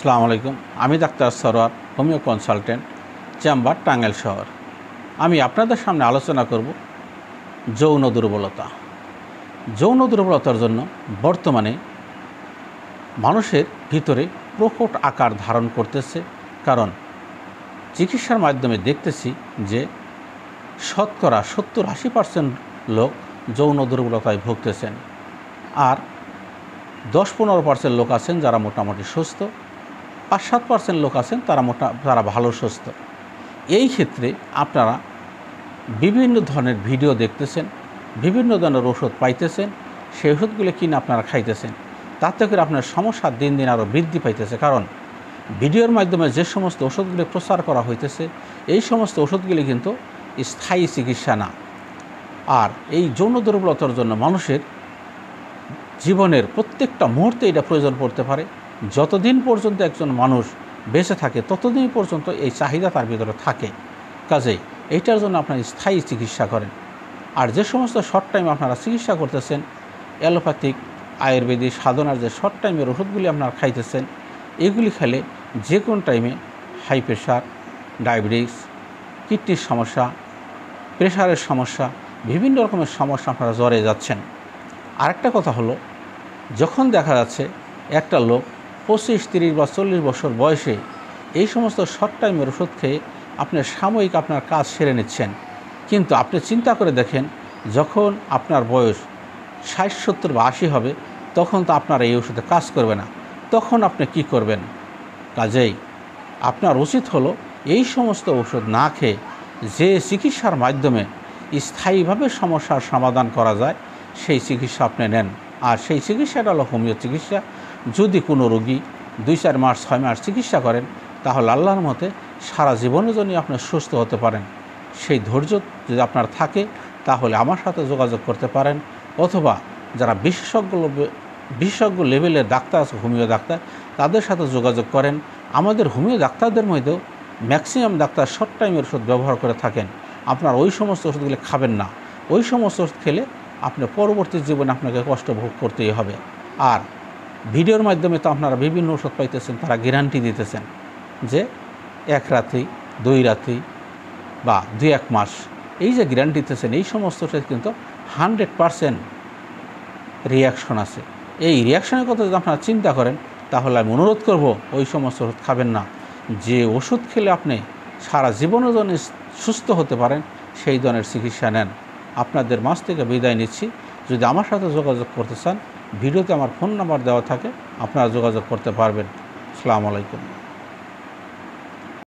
আসসালামু আলাইকুম। আমি doctor Sarwar, homeo consultant, chamber, Tangail শহর। আমি আপনাদের সামনে আলোচনা করব যৌন দুর্বলতা। যৌন দুর্বলতার জন্য বর্তমানে মানুষের ভিতরে প্রকট আকার ধারণ করতেছে, কারণ চিকিৎসার মাধ্যমে দেখতেছি যে শতকরা 70-80% লোক যৌন দুর্বলতায় ভুগতেছেন, আর 10-15% লোক আছেন যারা মোটামুটি সুস্থ, 5-7% লোক আছেন তারা ভালো সুস্থ। এই ক্ষেত্রে আপনারা বিভিন্ন ধরনের ভিডিও দেখতেছেন, বিভিন্ন ধরনের ওষুধ পাইতেছেন, সেই ওষুধগুলো কিনে আপনারা খাইতেছেন। তাতে করে আপনার সমস্যা দিন দিন আরও বৃদ্ধি পাইতেছে, কারণ ভিডিওর মাধ্যমে যে সমস্ত ওষুধগুলি প্রচার করা হইতেছে এই সমস্ত ওষুধগুলি কিন্তু স্থায়ী চিকিৎসা না। আর এই যৌন দুর্বলতার জন্য মানুষের জীবনের প্রত্যেকটা মুহূর্তে এটা প্রয়োজন পড়তে পারে। যতদিন পর্যন্ত একজন মানুষ বেঁচে থাকে ততদিন পর্যন্ত এই চাহিদা তার ভিতরে থাকে। কাজেই এইটার জন্য আপনারা স্থায়ী চিকিৎসা করেন। আর যে সমস্ত শর্ট টাইম আপনারা চিকিৎসা করতেছেন, অ্যালোপ্যাথিক, আয়ুর্বেদিক সাধনার যে শর্ট টাইমের ওষুধগুলি আপনারা খাইতেছেন, এগুলি খেলে যে কোনো টাইমে হাই প্রেশার, ডায়াবেটিস, কিডনির সমস্যা, প্রেশারের সমস্যা, বিভিন্ন রকমের সমস্যা আপনারা জ্বরে যাচ্ছেন। আরেকটা কথা হলো, যখন দেখা যাচ্ছে একটা লোক 25-30 বা 40 বছর বয়সে এই সমস্ত শর্ট টাইমের ওষুধ খেয়ে আপনি সাময়িক আপনার কাজ সেরে নিচ্ছেন, কিন্তু আপনি চিন্তা করে দেখেন যখন আপনার বয়স 60-70 বা 80 হবে তখন তো আপনার এই ওষুধে কাজ করবে না। তখন আপনি কি করবেন? কাজেই আপনার উচিত হলো এই সমস্ত ওষুধ না খেয়ে যে চিকিৎসার মাধ্যমে স্থায়ীভাবে সমস্যার সমাধান করা যায় সেই চিকিৎসা আপনি নেন। আর সেই চিকিৎসাটা হলো হোমিও চিকিৎসা। যদি কোনো রোগী 2-4 মাস 6 মাস চিকিৎসা করেন তাহলে আল্লাহর মতে সারা জীবনের জন্য আপনি সুস্থ হতে পারেন। সেই ধৈর্য যদি আপনার থাকে তাহলে আমার সাথে যোগাযোগ করতে পারেন, অথবা যারা বিশেষজ্ঞ লেভেলের ডাক্তার আছে, হোমিও ডাক্তার, তাদের সাথে যোগাযোগ করেন। আমাদের হোমিও ডাক্তারদের মধ্যেও ম্যাক্সিমাম ডাক্তার শর্ট টাইমের ওষুধ ব্যবহার করে থাকেন। আপনার ওই সমস্ত ওষুধগুলি খাবেন না। ওই সমস্ত ওষুধ খেলে আপনি পরবর্তী জীবনে আপনাকে কষ্ট ভোগ করতেই হবে। আর ভিডিওর মাধ্যমে তো আপনারা বিভিন্ন ওষুধ পাইতেছেন, তারা গ্যারান্টি দিতেছেন যে 1 রাতেই, 2 রাতেই বা 2-1 মাস, এই যে গ্যারান্টি দিতেছেন, এই সমস্ত ওষুধ কিন্তু 100% রিয়াকশন আছে। এই রিয়াকশনের কথা যদি আপনারা চিন্তা করেন তাহলে আমি অনুরোধ করব ওই সমস্ত ওষুধ খাবেন না। যে ওষুধ খেলে আপনি সারা জীবনের জন্য সুস্থ হতে পারেন সেই ধরনের চিকিৎসা নেন। আপনাদের মাঝ থেকে বিদায় নিচ্ছি। যদি আমার সাথে যোগাযোগ করতে চান, ভিডিওতে আমার ফোন নাম্বার দেওয়া থাকে, আপনারা যোগাযোগ করতে পারবেন। আসসালামু আলাইকুম।